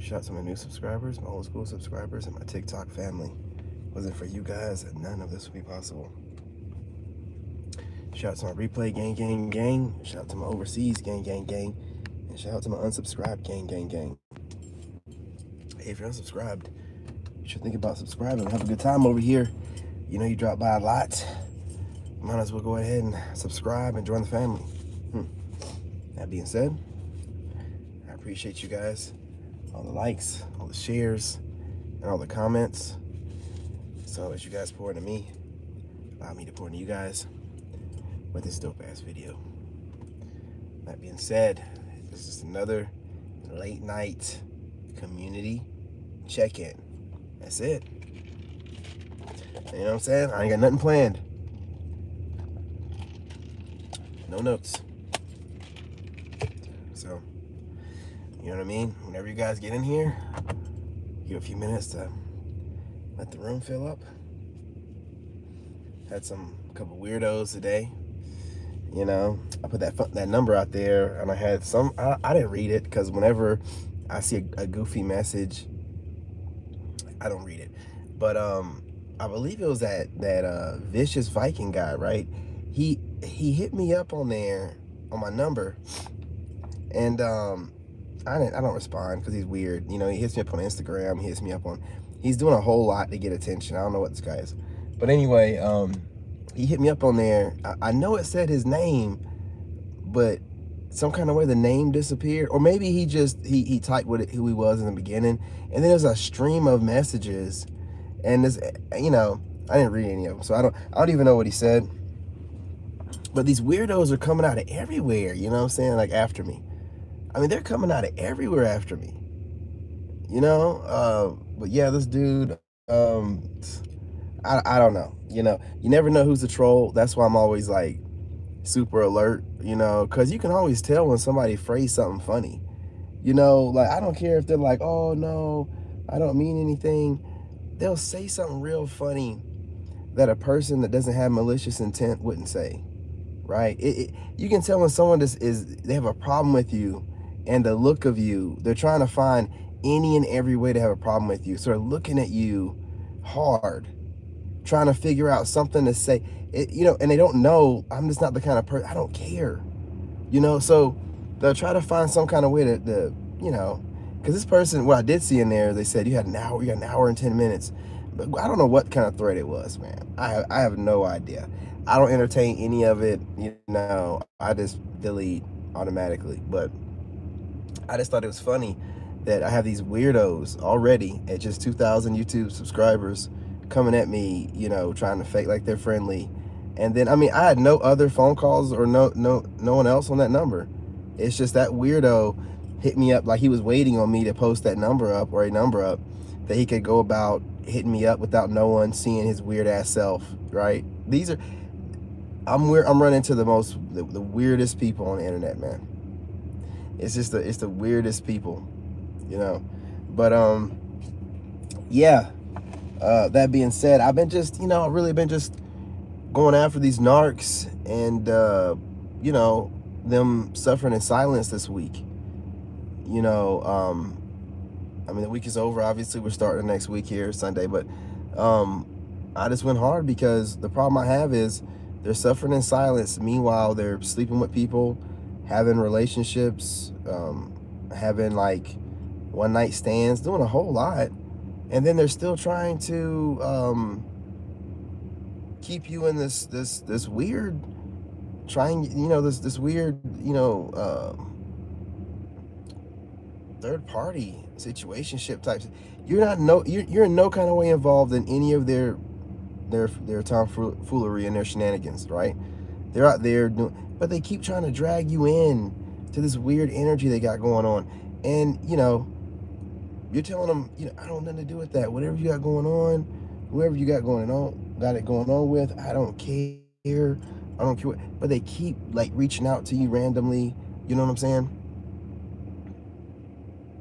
Shout out to my new subscribers, my old school subscribers, and my TikTok family. Wasn't for you guys, none of this would be possible. Shout out to my replay gang, gang, gang. Shout out to my overseas gang, gang, gang. And shout out to my unsubscribed gang, gang, gang. Hey, if you're unsubscribed, you should think about subscribing. Have a good time over here. You know you drop by a lot. Might as well go ahead and subscribe and join the family. That being said, I appreciate you guys. All the likes, all the shares, and all the comments. So as you guys pour into me, allow me to pour into you guys with this dope ass video. That being said, this is another late night community check-in. That's it. You know what I'm saying? I ain't got nothing planned. No notes. So, you know what I mean? Whenever you guys get in here, give a few minutes to let the room fill up. Had a couple weirdos today. You know, I put that number out there, and I had some. I didn't read it because whenever I see a goofy message, I don't read it. But I believe it was that vicious Viking guy, right? He hit me up on there on my number, and I don't respond because he's weird. You know, he hits me up on Instagram. He hits me up on. He's doing a whole lot to get attention. I don't know what this guy is, but anyway, he hit me up on there. I know it said his name, but some kind of way the name disappeared, or maybe he typed who he was in the beginning, and then there's a stream of messages, and this, you know, I didn't read any of them, so I don't even know what he said. But these weirdos are coming out of everywhere, you know what I'm saying? Like after me. I mean, they're coming out of everywhere after me. You know? But yeah, this dude, I don't know. You know, you never know who's a troll. That's why I'm always like super alert, you know, because you can always tell when somebody phrased something funny. You know, like I don't care if they're like, oh no, I don't mean anything. They'll say something real funny that a person that doesn't have malicious intent wouldn't say, right? You can tell when someone they have a problem with you, and the look of you, they're trying to find any and every way to have a problem with you. So they're looking at you hard, trying to figure out something to say, you know, and they don't know. I'm just not the kind of person, I don't care, you know, so they'll try to find some kind of way to you know, because this person, what I did see in there, they said you got an hour and 10 minutes, but I don't know what kind of thread it was, man. I have no idea. I don't entertain any of it, you know, I just delete automatically. But I just thought it was funny that I have these weirdos already at just 2,000 YouTube subscribers coming at me, you know, trying to fake like they're friendly. And then, I mean, I had no other phone calls or no one else on that number. It's just that weirdo hit me up like he was waiting on me to post that number up, or a number up, that he could go about hitting me up without no one seeing his weird ass self, right? I'm running into the weirdest people on the internet, man. It's the weirdest people, you know. But yeah. That being said, I've been just, you know, really been just going after these narcs, and you know, them suffering in silence this week. You know, I mean, the week is over. Obviously, we're starting next week here, Sunday. But I just went hard because the problem I have is they're suffering in silence. Meanwhile, they're sleeping with people, having relationships, having like one-night stands, doing a whole lot. And then they're still trying to keep you in this weird, you know, this weird, you know, third party situationship types. You're in no kind of way involved in any of their tomfoolery and their shenanigans, right? They're out there doing, but they keep trying to drag you in to this weird energy they got going on. And you know, you're telling them, you know, I don't want nothing to do with that. Whatever you got going on, whoever you got it going on with, I don't care. I don't care what, but they keep like reaching out to you randomly. You know what I'm saying?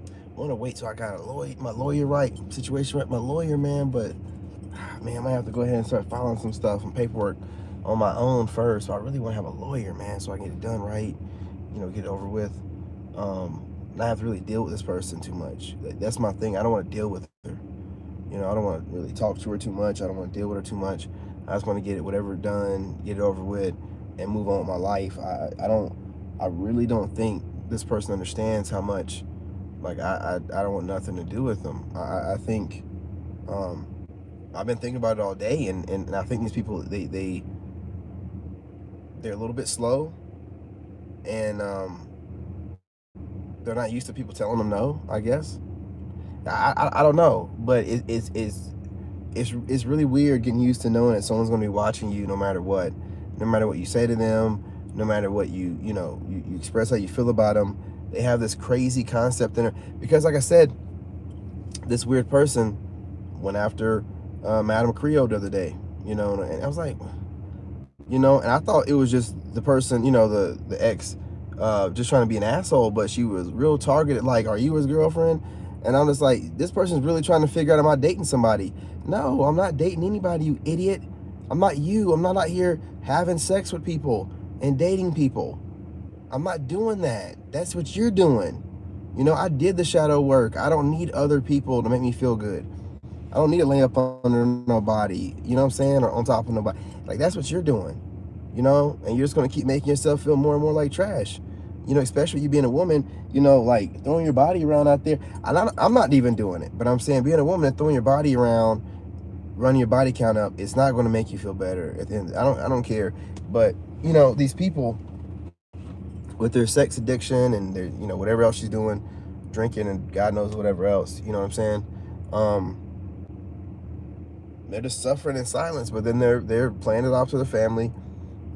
I want to wait till I got my lawyer right, situation right, my lawyer, man. But man, I might have to go ahead and start filing some stuff and paperwork on my own first. So I really want to have a lawyer, man, so I can get it done right, you know, get it over with. not have to really deal with this person too much. Like, that's my thing. I don't want to deal with her. You know, I don't want to really talk to her too much. I don't want to deal with her too much. I just want to get it whatever done, get it over with, and move on with my life. I really don't think this person understands how much, like, I don't want nothing to do with them. I think, I've been thinking about it all day, and I think these people, they're a little bit slow, and they're not used to people telling them no, I guess. I don't know, but it's really weird getting used to knowing that someone's going to be watching you no matter what you say to them, no matter what you express how you feel about them. They have this crazy concept in it because, like I said, this weird person went after Madame Creole the other day, and I was like, and I thought it was just the person, the ex, just trying to be an asshole, but she was real targeted. Like, are you his girlfriend? And I'm just like, this person's really trying to figure out, am I dating somebody? No, I'm not dating anybody, you idiot. I'm not you. I'm not out here having sex with people and dating people. I'm not doing that. That's what you're doing. I did the shadow work. I don't need other people to make me feel good. I don't need to lay up under nobody, you know what I'm saying, or on top of nobody. Like, that's what you're doing, and you're just going to keep making yourself feel more and more like trash. Especially you being a woman, like throwing your body around out there. I'm not even doing it, but I'm saying being a woman and throwing your body around, running your body count up, it's not going to make you feel better at the end. I don't care. But, these people with their sex addiction and their, whatever else she's doing, drinking and God knows whatever else, you know what I'm saying? They're just suffering in silence, but then they're playing it off to the family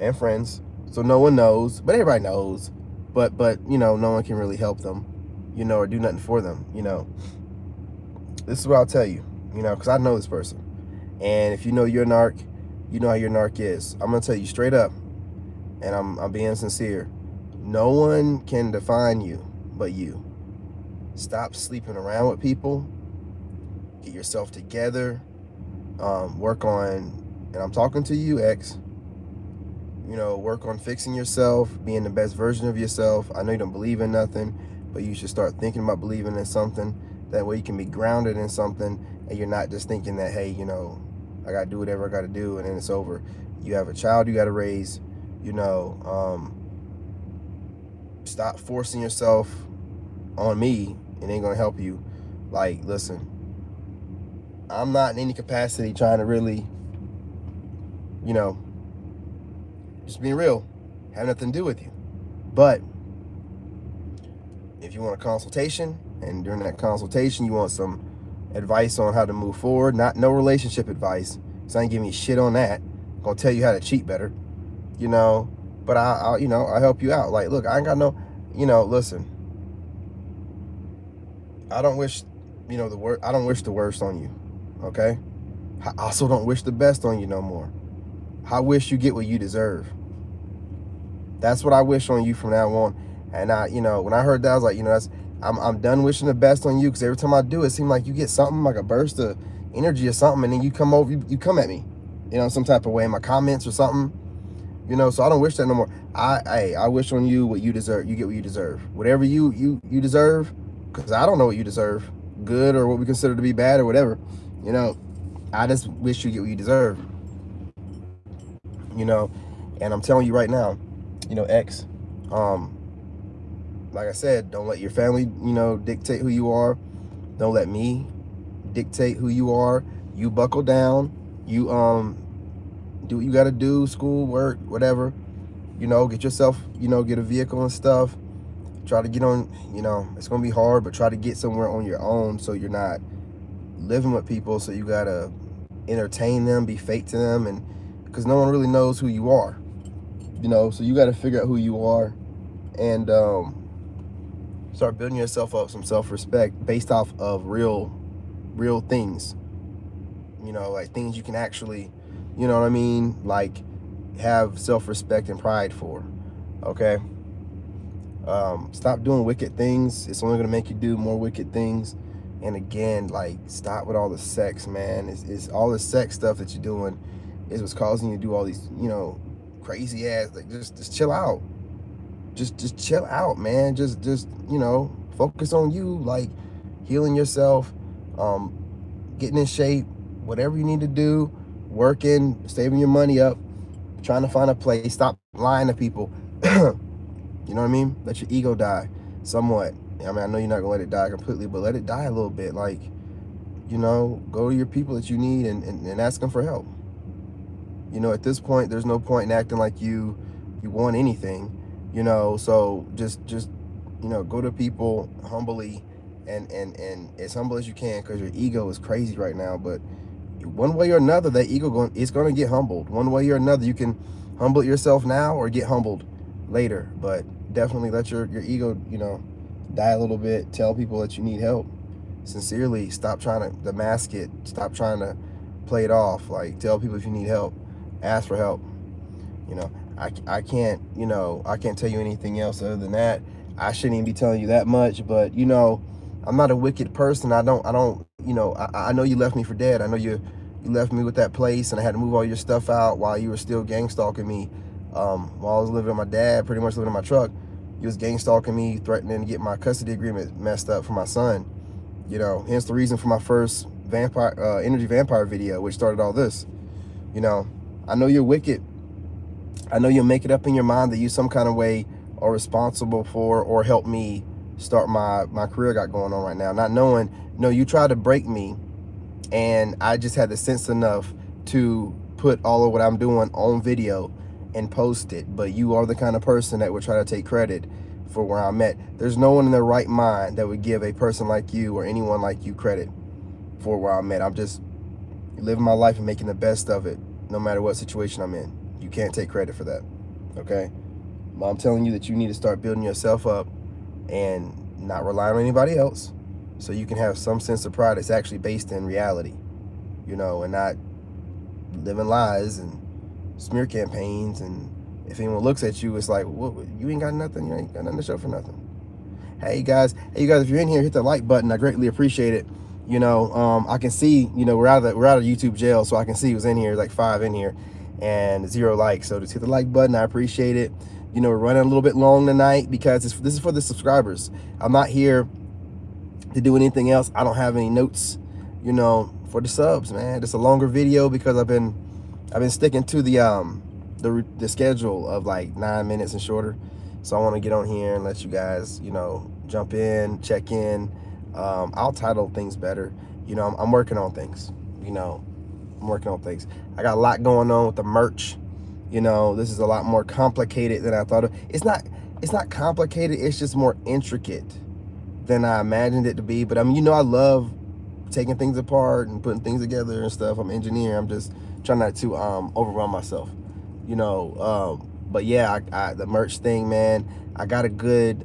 and friends. So no one knows, but everybody knows. But no one can really help them, or do nothing for them, This is what I'll tell you, because I know this person. And if you know your narc, you know how your narc is. I'm going to tell you straight up, and I'm being sincere. No one can define you but you. Stop sleeping around with people. Get yourself together. Work on, and I'm talking to you, ex, work on fixing yourself, being the best version of yourself. I know you don't believe in nothing, but you should start thinking about believing in something. That way you can be grounded in something, and you're not just thinking that, hey, I got to do whatever I got to do, and then it's over. You have a child you got to raise, stop forcing yourself on me. It ain't going to help you. Like, listen, I'm not in any capacity trying to really, just being real, have nothing to do with you. But if you want a consultation, and during that consultation you want some advice on how to move forward, no relationship advice, because I ain't giving you shit on that. I'm gonna tell you how to cheat better, but I'll help you out. Like, look, I ain't got no, listen, I don't wish, I don't wish the worst on you, okay? I also don't wish the best on you no more. I wish you get what you deserve. That's what I wish on you from now on. And when I heard that, I was like, I'm done wishing the best on you, because every time I do, it seems like you get something, like a burst of energy or something, and then you come over, you come at me, some type of way in my comments or something, so I don't wish that no more. I wish on you what you deserve. You get what you deserve. Whatever you deserve, because I don't know what you deserve, good or what we consider to be bad or whatever, I just wish you get what you deserve, and I'm telling you right now, ex, like I said, don't let your family, dictate who you are. Don't let me dictate who you are. You buckle down. You do what you got to do, school, work, whatever. Get yourself, get a vehicle and stuff. Try to get on, it's going to be hard, but try to get somewhere on your own, so you're not living with people. So you got to entertain them, be fake to them, and because no one really knows who you are, so you got to figure out who you are, and start building yourself up some self-respect based off of real things, like things you can actually, like have self-respect and pride for, okay? Stop doing wicked things. It's only going to make you do more wicked things. And again, like, stop with all the sex, man. It's all the sex stuff that you're doing is what's causing you to do all these, crazy ass, like, just chill out. Just chill out, man. Just Focus on you, like healing yourself, um, getting in shape, whatever you need to do, working, saving your money up, trying to find a place. Stop lying to people. You know what I mean? Let your ego die somewhat. I mean, I know you're not gonna let it die completely, but let it die a little bit. Like, you know, go to your people that you need and ask them for help. You know, at this point, there's no point in acting like you want anything. You know, so just you know, go to people humbly and as humble as you can, because your ego is crazy right now. But one way or another, that ego it's going to get humbled. One way or another, you can humble yourself now or get humbled later. But definitely let your ego, you know, die a little bit. Tell people that you need help sincerely. Stop trying to mask it. Stop trying to play it off. Like, tell people if you need help, ask for help. You know, I can't, you know, I can't tell you anything else other than that. I shouldn't even be telling you that much, but you know, I'm not a wicked person. I don't, you know, I know you left me for dead. I know you left me with that place, and I had to move all your stuff out while you were still gang stalking me. While I was living with my dad, pretty much living in my truck, you was gang stalking me, threatening to get my custody agreement messed up for my son. You know, hence the reason for my first energy vampire video, which started all this. You know, I know you're wicked. I know you'll make it up in your mind that you some kind of way are responsible for or help me start my career I got going on right now. Not knowing, no, you tried to break me, and I just had the sense enough to put all of what I'm doing on video and post it. But you are the kind of person that would try to take credit for where I'm at. There's no one in their right mind that would give a person like you or anyone like you credit for where I'm at. I'm just living my life and making the best of it, no matter what situation I'm in. You can't take credit for that, okay? But I'm telling you that you need to start building yourself up and not rely on anybody else, so you can have some sense of pride that's actually based in reality, you know, and not living lies and smear campaigns. And if anyone looks at you, it's like, well, you ain't got nothing, you ain't got nothing to show for nothing. Hey guys, if you're in here, hit the like button. I greatly appreciate it. You know, I can see, you know, we're out of YouTube jail, so I can see who's in here, like 5 in here and 0 likes. So just hit the like button. I appreciate it. You know, we're running a little bit long tonight because this is for the subscribers. I'm not here to do anything else. I don't have any notes, you know, for the subs, man. It's a longer video because I've been sticking to the schedule of like 9 minutes and shorter. So I want to get on here and let you guys, you know, jump in, check in. I'll title things better. You know, I'm working on things. You know, I'm working on things. I got a lot going on with the merch. You know, this is a lot more complicated than I thought. It's not complicated. It's just more intricate than I imagined it to be. But I mean, you know, I love taking things apart and putting things together and stuff. I'm an engineer. I'm just trying not to overwhelm myself. You know, but yeah, the merch thing, man. I got a good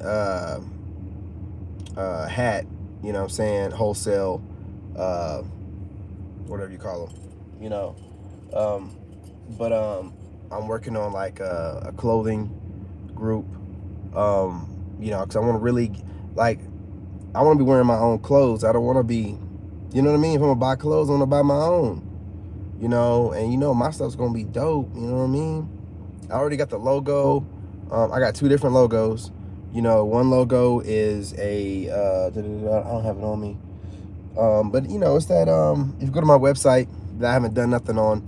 hat. You know what I'm saying? Wholesale, whatever you call them. You know, but I'm working on like a clothing group, you know, because I want to really, like, I want to be wearing my own clothes. I don't want to be, you know what I mean? If I'm going to buy clothes, I want to buy my own, you know, and you know, my stuff's going to be dope, you know what I mean? I already got the logo. I got 2 different logos. You know, one logo is a, I don't have it on me. But you know, it's that, if you go to my website that I haven't done nothing on,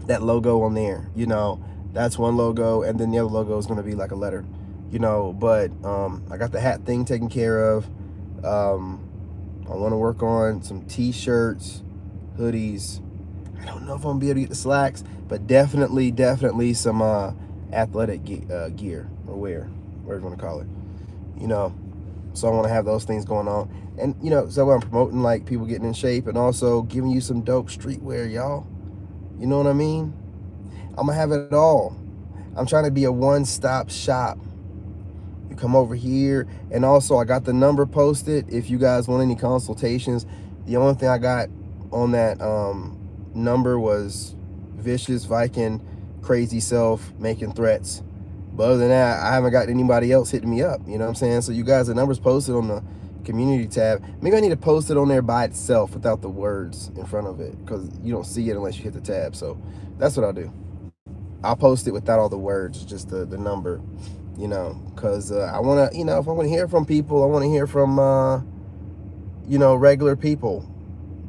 that logo on there, you know, that's one logo, and then the other logo is going to be like a letter, you know. But I got the hat thing taken care of. I want to work on some t-shirts, hoodies. I don't know if I'm gonna be able to get the slacks, but definitely some athletic gear or wear, whatever you want to call it, you know. So I want to have those things going on, and you know, so I'm promoting like people getting in shape and also giving you some dope streetwear, y'all. You know what I mean? I'm gonna have it all. I'm trying to be a one-stop shop. You come over here, and also I got the number posted if you guys want any consultations. The only thing I got on that number was vicious Viking crazy self making threats. But other than that, I haven't got anybody else hitting me up. You know what I'm saying? So you guys, the number's posted on the community tab. Maybe I need to post it on there by itself without the words in front of it, because you don't see it unless you hit the tab. So that's what I'll do. I'll post it without all the words, just the number. you know, because I want to, you know, if I want to hear from people, I want to hear from, you know, regular people,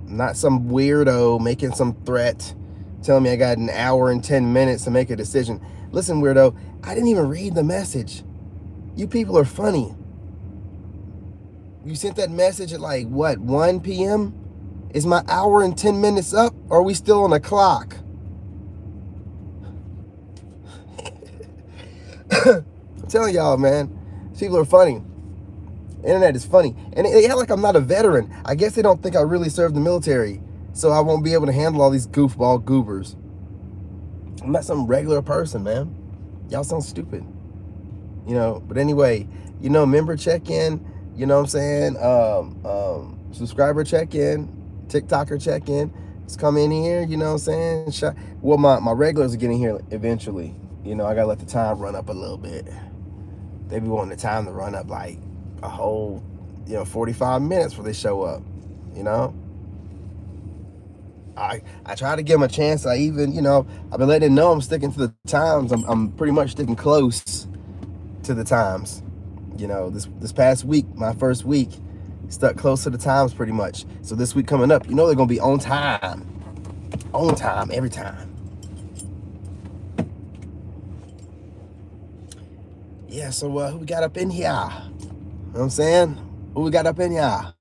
not some weirdo making some threat, telling me I got an hour and 10 minutes to make a decision. Listen, weirdo, I didn't even read the message. You people are funny. You sent that message at like, what, 1 p.m.? Is my hour and 10 minutes up, or are we still on the clock? I'm telling y'all, man, people are funny. Internet is funny. And they act like I'm not a veteran. I guess they don't think I really served the military, so I won't be able to handle all these goofball goobers. I'm not some regular person, man. Y'all sound stupid. You know, but anyway, you know, member check-in, you know what I'm saying? Subscriber check-in, TikToker check-in. Just come in here, you know what I'm saying? Well, my regulars are getting here eventually. You know, I gotta let the time run up a little bit. They be wanting the time to run up like a whole, you know, 45 minutes before they show up, you know? I try to give them a chance. I even, you know, I've been letting them know I'm sticking to the times. I'm pretty much sticking close to the times. You know, this past week, my first week, stuck close to the times pretty much. So this week coming up, you know, they're gonna be on time every time. Yeah, so who we got up in here? You know what I'm saying? Who we got up in here?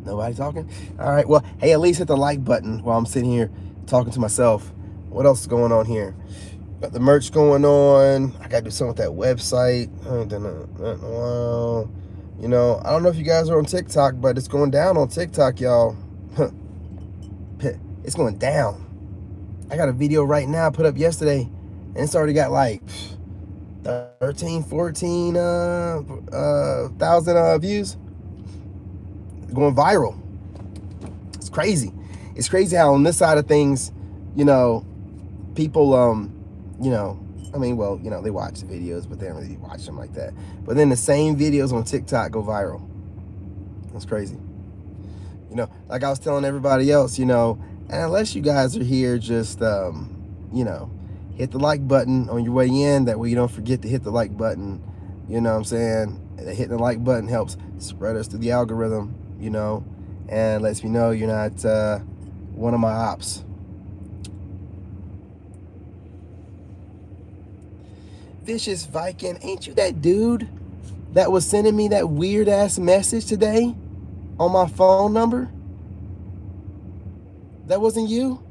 Nobody talking? All right, well, hey, at least hit the like button while I'm sitting here talking to myself. What else is going on here? Got the merch going on. I gotta do something with that website. I ain't done that in a while. You know, I don't know if you guys are on TikTok, but it's going down on TikTok, y'all. It's going down. I got a video right now I put up yesterday, and it's already got like 13, 14 thousand views. Going viral. It's crazy. It's crazy how on this side of things, you know, people, you know, I mean, well, you know, they watch the videos, but they don't really watch them like that. But then the same videos on TikTok go viral. That's crazy. You know, like I was telling everybody else, you know, and unless you guys are here, just, you know, hit the like button on your way in. That way you don't forget to hit the like button. You know what I'm saying? And hitting the like button helps spread us through the algorithm, you know, and lets me know you're not one of my ops. Vicious Viking, ain't you that dude that was sending me that weird ass message today on my phone number? That wasn't you?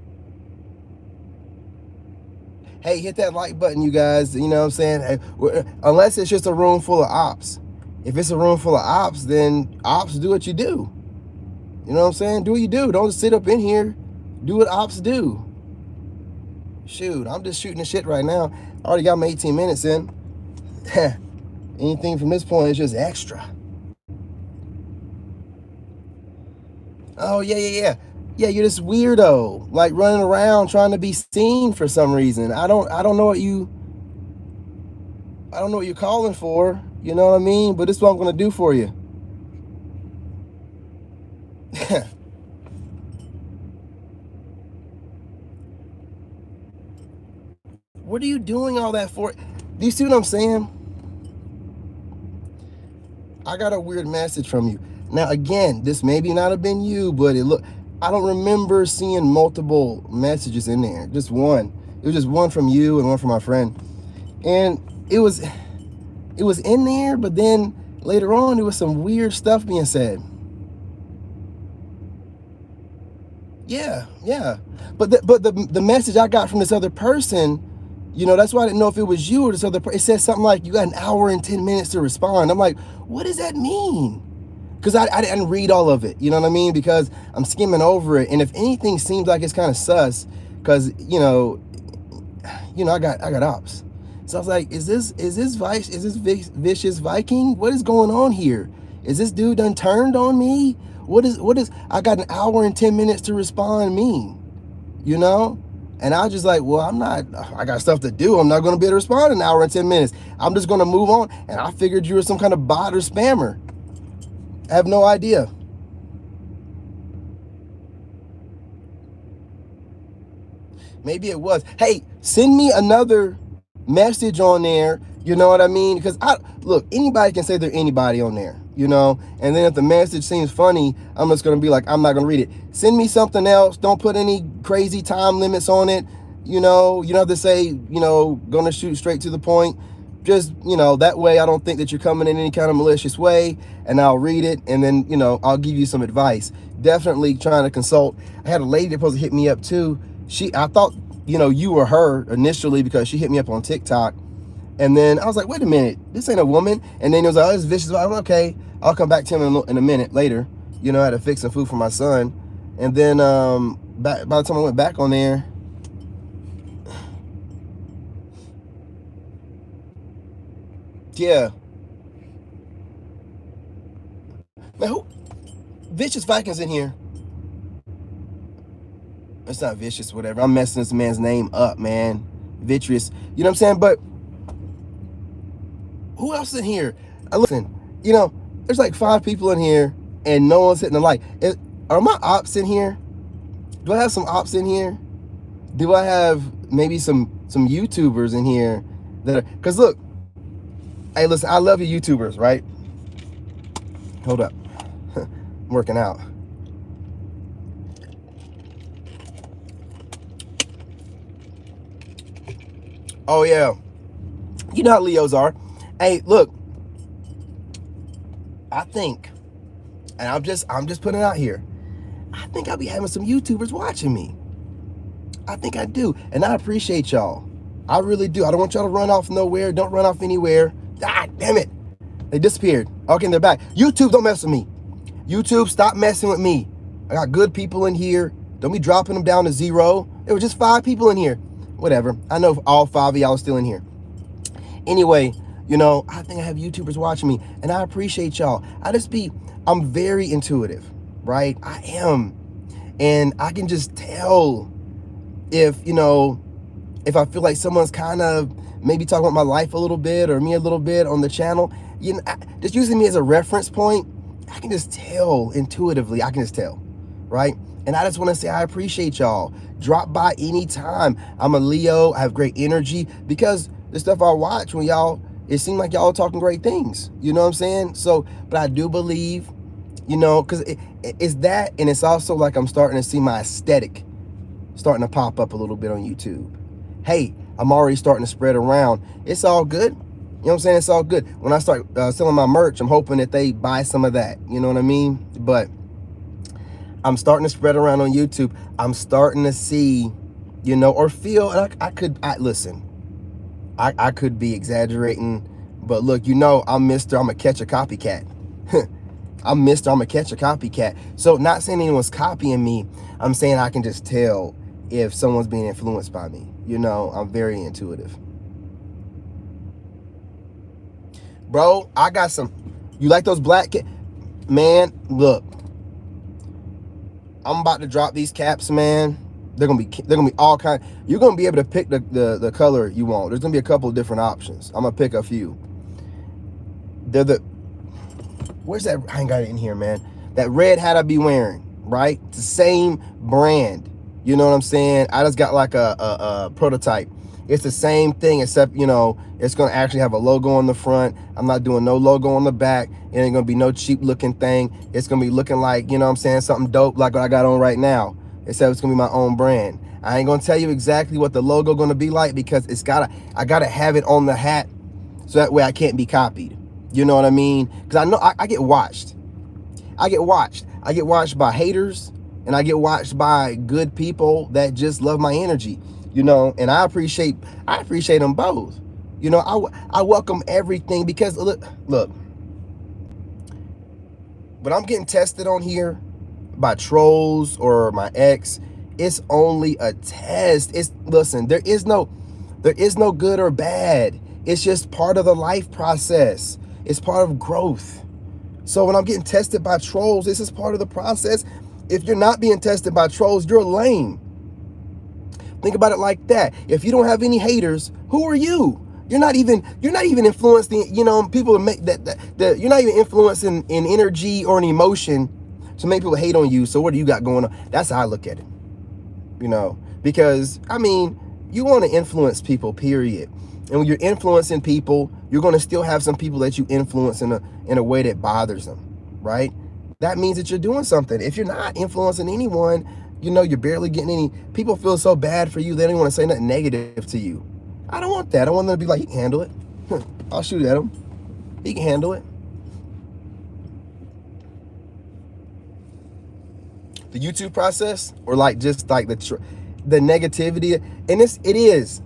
Hey, hit that like button, you guys. You know what I'm saying? Hey, unless it's just a room full of ops. If it's a room full of ops, then ops do what you do. You know what I'm saying? Do what you do. Don't just sit up in here. Do what ops do. Shoot, I'm just shooting the shit right now. I already got my 18 minutes in. Anything from this point is just extra. Oh, yeah. Yeah, you're this weirdo, like running around trying to be seen for some reason. I don't know what you're calling for. You know what I mean? But this is what I'm gonna do for you. What are you doing all that for? Do you see what I'm saying? I got a weird message from you. Now, again, this maybe not have been you, but I don't remember seeing multiple messages in there. Just one. It was just one from you and one from my friend. And it was in there, but then later on, there was some weird stuff being said. Yeah. But the message I got from this other person, you know, that's why I didn't know if it was you or this other person. It said something like, you got an hour and 10 minutes to respond. I'm like, what does that mean? Because I didn't read all of it, you know what I mean? Because I'm skimming over it, and if anything seems like it's kind of sus, because you know, I got ops. So I was like, is this Vicious Viking? What is going on here? Is this dude done turned on me? What is I got an hour and 10 minutes to respond mean? You know? And I was just like, well, I got stuff to do. I'm not going to be able to respond in an hour and 10 minutes. I'm just going to move on. And I figured you were some kind of bot or spammer. I have no idea. Maybe it was. Hey, send me another message on there You know what I mean? Because look, anybody can say they're anybody on there, you know? And then if the message seems funny, I'm just going to be like, I'm not going to read it. Send me something else. Don't put any crazy time limits on it. You know, you don't have to say, you know, going to shoot straight to the point. Just, you know, that way I don't think that you're coming in any kind of malicious way, and I'll read it, and then, you know, I'll give you some advice. Definitely trying to consult. I had a lady that supposed to hit me up too. I thought, you know, you were her initially because she hit me up on TikTok. And then I was like, wait a minute, this ain't a woman. And then it was like, oh, it's vicious. I'm like, okay, I'll come back to him in a minute later. You know, I had to fix some food for my son. And then by the time I went back on there, yeah. Man, who? Vicious Vikings in here. It's not vicious, whatever. I'm messing this man's name up, man. Vitreous. You know what I'm saying? But who else in here? Listen, you know, there's like 5 people in here and no one's hitting the like. Are my ops in here? Do I have some ops in here? Do I have maybe some YouTubers in here that are, because look, hey, listen, I love you YouTubers, right? Hold up. I'm working out. Oh yeah. You know how Leos are. Hey, look. I think, and I'm just putting it out here, I think I'll be having some YouTubers watching me. I think I do. And I appreciate y'all. I really do. I don't want y'all to run off nowhere. Don't run off anywhere. Ah, damn it. They disappeared. Okay, they're back. YouTube, don't mess with me. YouTube, stop messing with me. I got good people in here. Don't be dropping them down to 0. There were just 5 people in here. Whatever. I know all 5 of y'all are still in here. Anyway, you know, I think I have YouTubers watching me, and I appreciate y'all. I'm very intuitive, right? I am. And I can just tell if, you know, if I feel like someone's kind of maybe talking about my life a little bit or me a little bit on the channel, you know, just using me as a reference point, I can just tell intuitively. I can just tell, right? And I just want to say I appreciate y'all. Drop by anytime. I'm a Leo. I have great energy because the stuff I watch when y'all, it seemed like y'all talking great things. You know what I'm saying? So, but I do believe, you know, because it's that, and it's also like I'm starting to see my aesthetic starting to pop up a little bit on YouTube. Hey, I'm already starting to spread around. It's all good. You know what I'm saying? It's all good. When I start selling my merch, I'm hoping that they buy some of that. You know what I mean? But I'm starting to spread around on YouTube. I'm starting to see, you know, or feel, and listen, I could be exaggerating, but look, you know, I'm gonna catch a copycat. I'm gonna catch a copycat. So not saying anyone's copying me, I'm saying I can just tell if someone's being influenced by me. You know, I'm very intuitive. Bro, I got some, you like those black man, look, I'm about to drop these caps, man. They're gonna be all kind. You're gonna be able to pick the color you want. There's gonna be a couple of different options. I'm gonna pick a few. Where's that? I ain't got it in here, man. That red hat I be wearing, right? It's the same brand. You know what I'm saying? I just got like a prototype. It's the same thing, except, you know, it's gonna actually have a logo on the front. I'm not doing no logo on the back. It ain't gonna be no cheap looking thing. It's gonna be looking like, you know what I'm saying, something dope like what I got on right now. Except it's gonna be my own brand. I ain't gonna tell you exactly what the logo gonna be like because I gotta have it on the hat so that way I can't be copied. You know what I mean? Because I know I get watched. I get watched. I get watched by haters, and I get watched by good people that just love my energy. You know, and I appreciate them both. You know, I welcome everything because look, when I'm getting tested on here by trolls or my ex, it's only a test. Listen, there is no good or bad. It's just part of the life process. It's part of growth. So when I'm getting tested by trolls, this is part of the process. If you're not being tested by trolls, you're lame. Think about it like that. If you don't have any haters, who are you? You're not even influencing, you know, people to make that you're not even influencing in energy or an emotion to make people hate on you. So what do you got going on? That's how I look at it. You know, because I mean, you want to influence people, period. And when you're influencing people, you're going to still have some people that you influence in a way that bothers them, right? That means that you're doing something. If you're not influencing anyone, you're barely getting any. People feel so bad for you, they don't want to say nothing negative to you. I don't want that. I want them to be like, he can handle it. I'll shoot at him. He can handle it. The YouTube process, or like just like the negativity, and it is,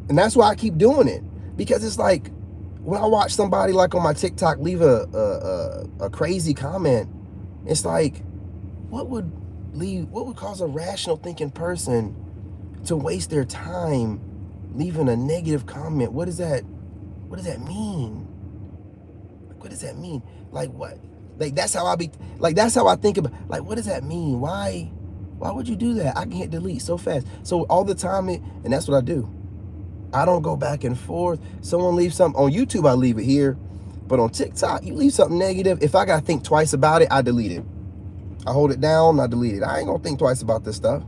and that's why I keep doing it, because it's like when I watch somebody like on my TikTok leave a crazy comment, it's like, what would cause a rational thinking person to waste their time leaving a negative comment? What does that mean? What does that mean? Like, what? Like, that's how I think about, like, what does that mean? Why would you do that? I can hit delete so fast. So all the time, and that's what I do. I don't go back and forth. Someone leaves something on YouTube, I leave it here. But on TikTok, you leave something negative, if I gotta think twice about it, I delete it. I hold it down, I delete it. I ain't gonna think twice about this stuff.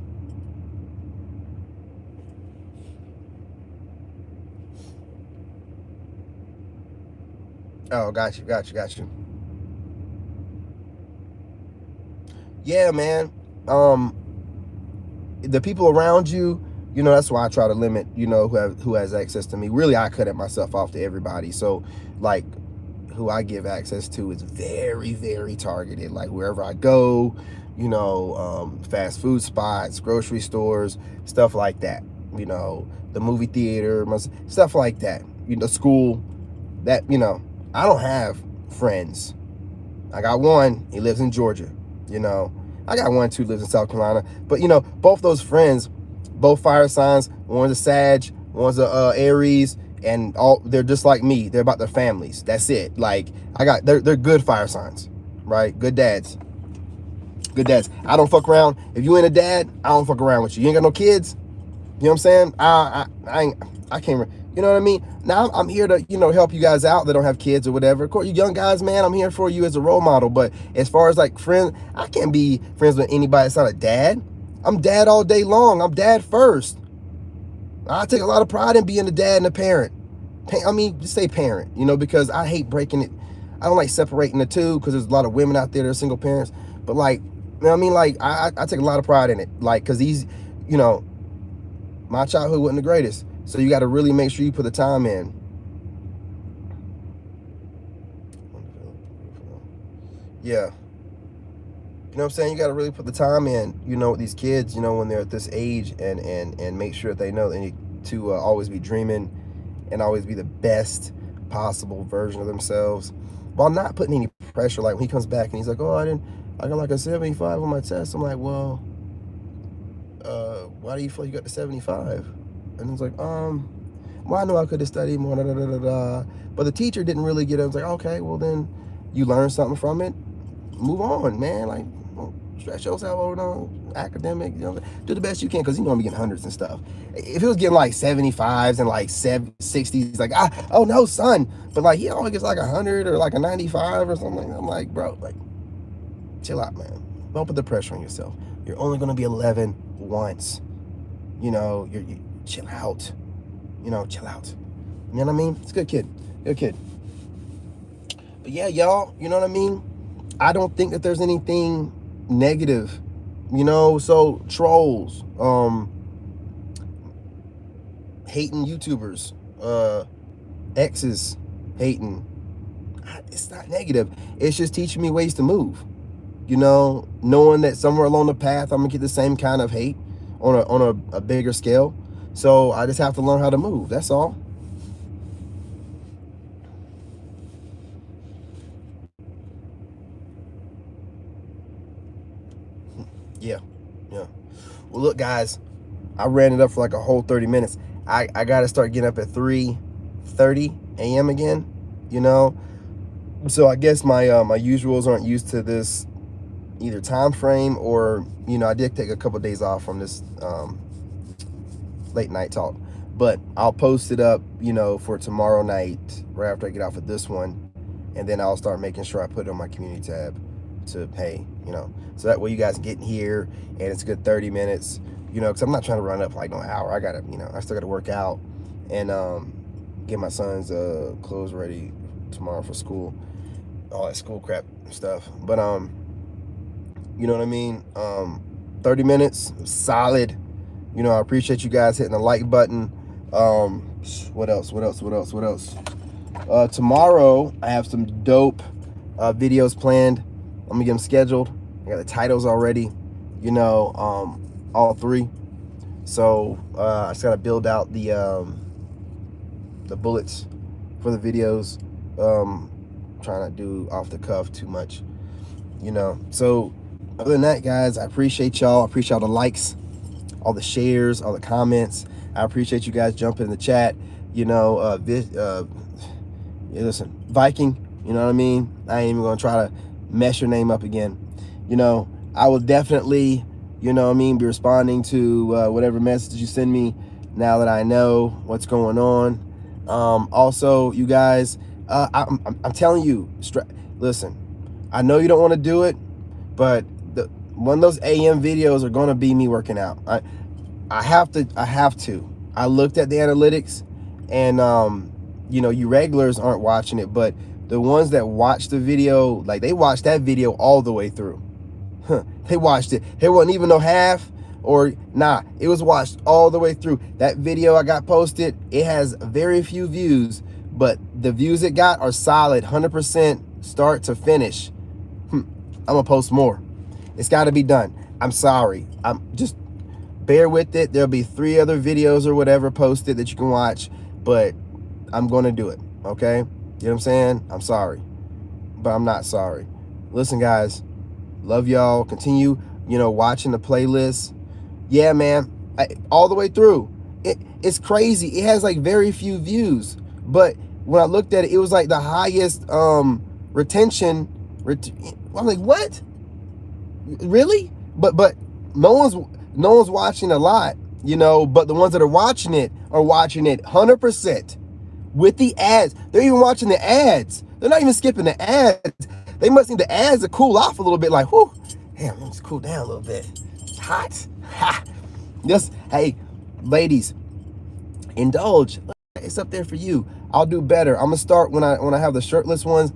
Oh, got you. Yeah, man. The people around you, that's why I try to limit, who has access to me. Really, I cut it myself off to everybody. So, like, who I give access to is very, very targeted. Like, wherever I go, fast food spots, grocery stores, stuff like that. The movie theater, stuff like that. School. That, I don't have friends. I got one. He lives in Georgia. I got one, two lives in South Carolina. But, both those friends, both fire signs, one's a Sag, one's a Aries, and they're just like me. They're about their families. That's it. Like, they're good fire signs, right? Good dads. I don't fuck around. If you ain't a dad, I don't fuck around with you. You ain't got no kids. You know what I'm saying? I can't. You know what I mean? Now I'm here to, help you guys out that don't have kids or whatever. Of course, you young guys, man, I'm here for you as a role model. But as far as like friends, I can't be friends with anybody that's not a dad. I'm dad all day long. I'm dad first. I take a lot of pride in being a dad and a parent. Just say parent, because I hate breaking it. I don't like separating the two, because there's a lot of women out there that are single parents. But like, Like, I take a lot of pride in it. Like, because these, my childhood wasn't the greatest. So you got to really make sure you put the time in. Yeah. You know what I'm saying? You got to really put the time in, with these kids, when they're at this age, and make sure that they know they need to always be dreaming and always be the best possible version of themselves, while not putting any pressure. Like when he comes back and he's like, oh, I got like a 75 on my test. I'm like, well, why do you feel you got the 75? And it's like, well, I know I could have studied more, but the teacher didn't really get it. I was like, okay, well then you learn something from it, move on, man. Like, stretch yourself over academic, do the best you can, because I'm getting hundreds and stuff. If it was getting like 75s and like 60s, like, oh no, son, but like he only gets like 100 or like a 95 or something. I'm like, bro, like, chill out, man. Don't put the pressure on yourself. You're only gonna be 11 once. You chill out. Chill out. You know what I mean? It's a good kid. But yeah, y'all, you know what I mean? I don't think that there's anything negative, so trolls, hating YouTubers, exes hating, it's not negative. It's just teaching me ways to move, knowing that somewhere along the path I'm gonna get the same kind of hate on a bigger scale. So I just have to learn how to move. That's all. Yeah. Well, look, guys, I ran it up for like a whole 30 minutes. I got to start getting up at 3:30 a.m. again, So I guess my usuals aren't used to this either time frame, or, I did take a couple of days off from this late night talk. But I'll post it up, for tomorrow night, right after I get off of this one. And then I'll start making sure I put it on my community tab to, hey, so that way you guys get in here and it's a good 30 minutes, because I'm not trying to run up like no hour. I gotta, I still gotta work out and get my son's clothes ready tomorrow for school, all that school crap stuff. But you know what I mean? 30 minutes, solid. You know, I appreciate you guys hitting the like button. What else? Tomorrow I have some dope videos planned. I'm gonna get them scheduled. I got the titles already, you know, all 3. So I just gotta build out the bullets for the videos. Trying to do off the cuff too much, you know. So other than that, guys, I appreciate y'all. I appreciate all the likes, all the shares, all the comments. I appreciate you guys jumping in the chat. You know, listen, Viking, you know what I mean? I ain't even gonna try to mess your name up again. You know, I will definitely, you know what I mean, be responding to whatever message you send me now that I know what's going on. Also, you guys, I'm telling you, listen, I know you don't want to do it, but one of those AM videos are gonna be me working out. I have to. I looked at the analytics, and you know, you regulars aren't watching it, but the ones that watch the video, like they watched that video all the way through. They watched it. It wasn't even no half, or nah, it was watched all the way through. That video I got posted, it has very few views, but the views it got are solid, 100% start to finish. I'm gonna post more. It's got to be done. I'm sorry. I'm just bear with it. There'll be 3 other videos or whatever posted that you can watch, but I'm gonna do it. Okay, you know what I'm saying? I'm sorry, but I'm not sorry. Listen, guys, love y'all. Continue, you know, watching the playlist. Yeah, man, all the way through. It's crazy. It has like very few views, but when I looked at it, it was like the highest retention. I'm like, what? Really? But no one's watching a lot, you know. But the ones that are watching it 100% with the ads. They're even watching the ads. They're not even skipping the ads. They must need the ads to cool off a little bit. Like, whoo, damn, let's cool down a little bit. It's hot. Ha. Just, hey, ladies, indulge. It's up there for you. I'll do better. I'm gonna start when I have the shirtless ones.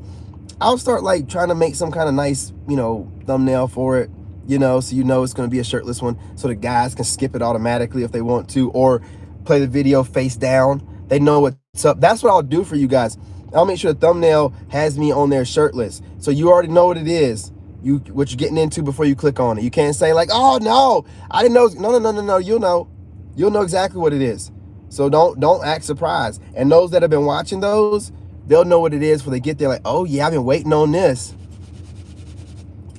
I'll start like trying to make some kind of nice, you know, thumbnail for it, you know, so you know it's going to be a shirtless one, so the guys can skip it automatically if they want to, or play the video face down. They know what's up. That's what I'll do for you guys. I'll make sure the thumbnail has me on there shirtless, so you already know what it is, what you're getting into before you click on it. You can't say like, oh no, I didn't know. No. You'll know exactly what it is. So don't act surprised. And those that have been watching those, they'll know what it is when they get there. Like, oh yeah, I've been waiting on this.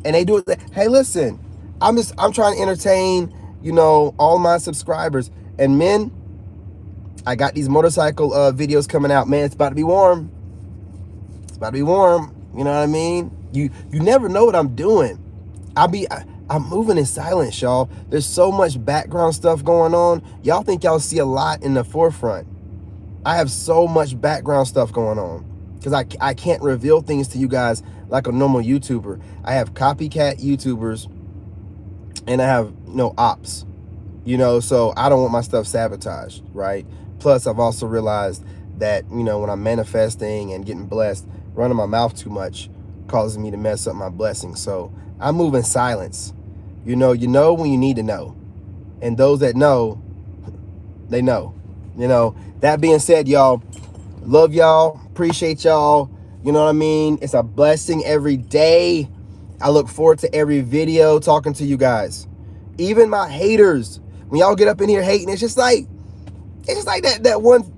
And they do it. Hey, listen, I'm trying to entertain, you know, all my subscribers. And men, I got these motorcycle videos coming out. Man, it's about to be warm. It's about to be warm. You know what I mean? You never know what I'm doing. I'm moving in silence, y'all. There's so much background stuff going on. Y'all think y'all see a lot in the forefront. I have so much background stuff going on because I can't reveal things to you guys like a normal YouTuber. I have copycat YouTubers and I have, you know, ops, you know, so I don't want my stuff sabotaged, right? Plus, I've also realized that, you know, when I'm manifesting and getting blessed, running my mouth too much causes me to mess up my blessings. So I move in silence. You know when you need to know. And those that know, they know. You know, that being said, y'all, love y'all, appreciate y'all. You know what I mean? It's a blessing every day. I look forward to every video talking to you guys. Even my haters, when y'all get up in here hating, it's just like that one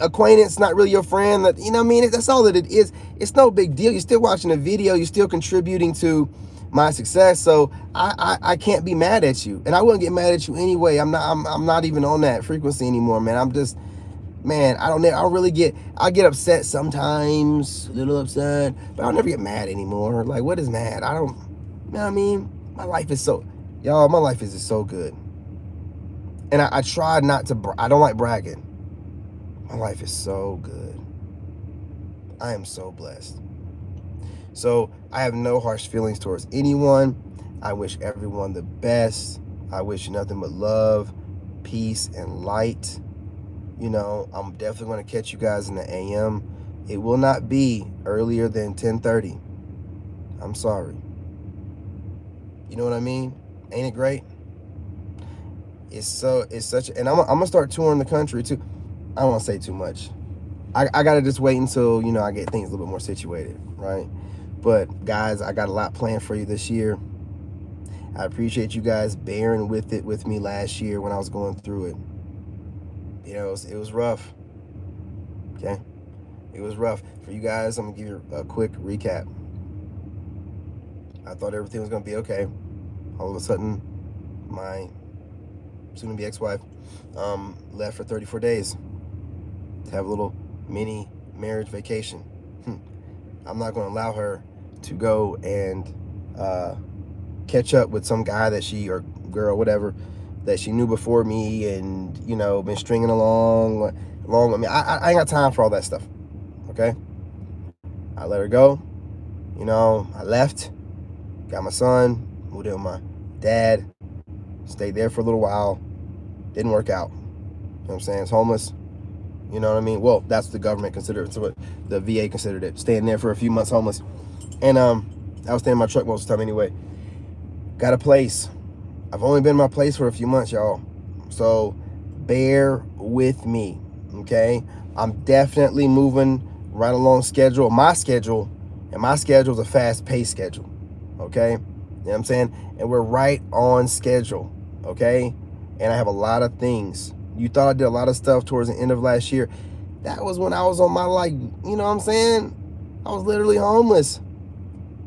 acquaintance, not really your friend. That, you know what I mean? That's all that it is. It's no big deal. You're still watching a video. You're still contributing to my success. So I can't be mad at you, and I wouldn't get mad at you anyway. I'm not even on that frequency anymore, man. I'm just, man, I get upset sometimes, a little upset, but I'll never get mad anymore. Like, what is mad? You know what I mean? My life is so, y'all, my life is just so good. And I try not to, I don't like bragging. My life is so good. I am so blessed. So I have no harsh feelings towards anyone. I wish everyone the best. I wish nothing but love, peace, and light. I'm definitely going to catch you guys in the AM. It will not be earlier than 10:30. I'm sorry. You know what I mean? Ain't it great? It's such, and I'm gonna start touring the country too. I don't want to say too much. I gotta just wait until I get things a little bit more situated, right? But guys, I got a lot planned for you this year. I appreciate you guys bearing with me last year when I was going through it. It was rough. Okay, it was rough for you guys. I'm gonna give you a quick recap. I thought everything was gonna be okay. All of a sudden, my soon-to-be ex-wife left for 34 days to have a little mini marriage vacation. I'm not going to allow her to go and catch up with some guy that she, or girl, whatever, that she knew before me and, been stringing along with me. I ain't got time for all that stuff, okay? I let her go. I left, got my son, moved in with my dad, stayed there for a little while. Didn't work out. You know what I'm saying? It's homeless. You know what I mean? Well, that's what the government considered it. So what the VA considered it. Staying there for a few months homeless. And I was staying in my truck most of the time anyway. Got a place. I've only been in my place for a few months, y'all. So bear with me, okay? I'm definitely moving right along schedule. My schedule is a fast-paced schedule, okay? You know what I'm saying? And we're right on schedule, okay? And I have a lot of things. You thought I did a lot of stuff towards the end of last year. That was when I was on my, you know what I'm saying? I was literally homeless.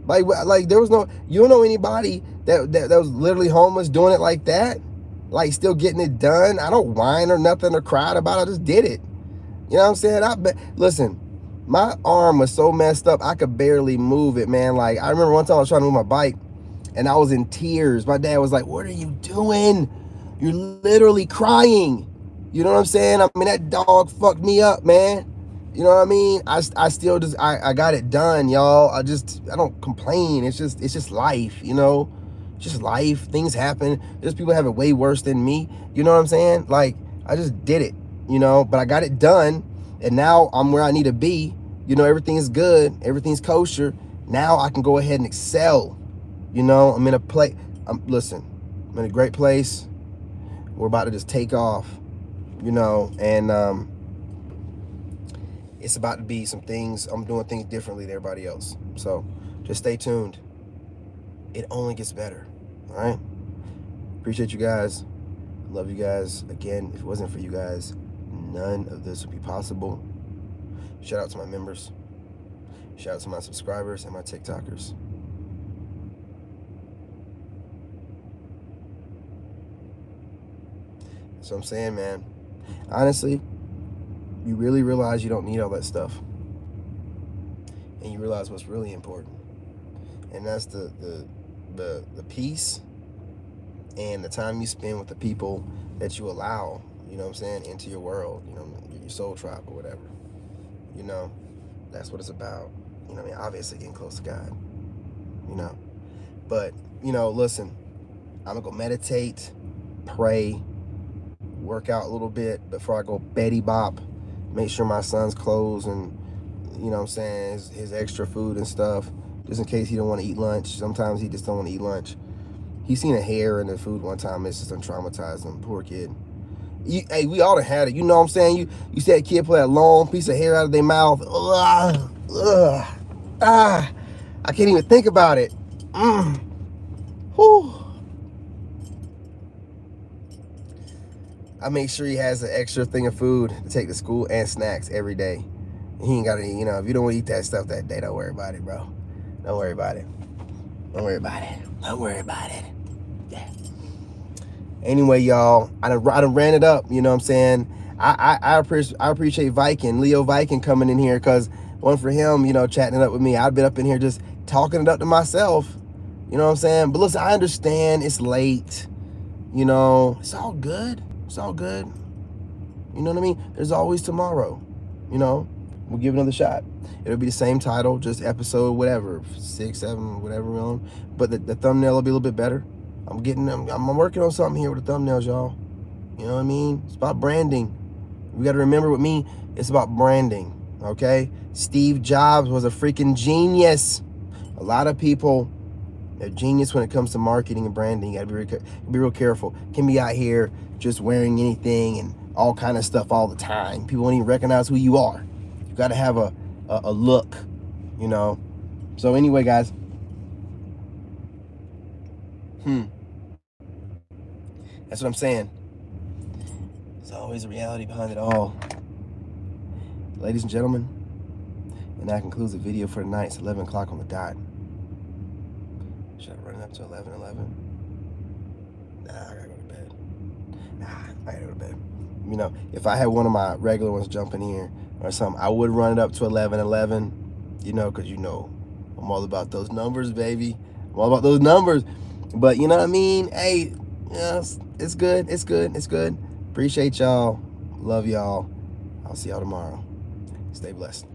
Like there was no, you don't know anybody that was literally homeless doing it like that? Like still getting it done? I don't whine or nothing or cry about it. I just did it. You know what I'm saying? Listen, my arm was so messed up, I could barely move it, man. Like, I remember one time I was trying to move my bike, and I was in tears. My dad was like, "What are you doing? You're literally crying." You know what I'm saying? I mean, that dog fucked me up, man. You know what I mean? I still just, I got it done, y'all. I don't complain. It's just life, It's just life. Things happen. There's people that have it way worse than me. You know what I'm saying? Like, I just did it, but I got it done. And now I'm where I need to be. Everything's good. Everything's kosher. Now I can go ahead and excel. I'm in a place. Listen, I'm in a great place. We're about to just take off, and it's about to be some things. I'm doing things differently than everybody else. So just stay tuned. It only gets better. All right. Appreciate you guys. Love you guys. Again, if it wasn't for you guys, none of this would be possible. Shout out to my members. Shout out to my subscribers and my TikTokers. That's what I'm saying, man. Honestly, you really realize you don't need all that stuff. And you realize what's really important. And that's the peace and the time you spend with the people that you allow, into your world, your soul tribe or whatever. That's what it's about. Obviously getting close to God, But, listen, I'm going to go meditate, pray, work out a little bit before I go Betty Bop, make sure my son's clothes and, his extra food and stuff, just in case he don't want to eat lunch. Sometimes he just don't want to eat lunch. He seen a hair in the food one time. It's just traumatized him. Poor kid. Hey, we all done had it. You know what I'm saying? You see that kid pull that long piece of hair out of their mouth. I can't even think about it. Whew. I make sure he has an extra thing of food to take to school and snacks every day. He ain't got to, if you don't want to eat that stuff that day, don't worry about it, bro. Don't worry about it. Don't worry about it. Don't worry about it. Yeah. Anyway, y'all, I done ran it up. You know what I'm saying? I appreciate Viking, Leo Viking coming in here, because one for him, chatting it up with me. I've been up in here just talking it up to myself. You know what I'm saying? But listen, I understand it's late. It's all good. It's all good. You know what I mean? There's always tomorrow. We'll give it another shot. It'll be the same title, just episode, whatever, 6, 7, whatever we're on. But the thumbnail will be a little bit better. I'm working on something here with the thumbnails, y'all. You know what I mean? It's about branding. We got to remember with me, it's about branding, okay? Steve Jobs was a freaking genius. A lot of people are genius when it comes to marketing and branding. You got to be real careful. Can be out here just wearing anything and all kind of stuff all the time. People won't even recognize who you are. You got to have a look, you know? So anyway, guys. That's what I'm saying. There's always a reality behind it all. Ladies and gentlemen, and that concludes the video for tonight. It's 11 o'clock on the dot. Should I run it up to 11:11? Nah, I gotta go to bed. I gotta go to bed. You know, if I had one of my regular ones jumping here or something, I would run it up to 11:11. You know, because you know, I'm all about those numbers, baby. I'm all about those numbers. But you know what I mean? Hey, yes, it's good. It's good. It's good. Appreciate y'all. Love y'all. I'll see y'all tomorrow. Stay blessed.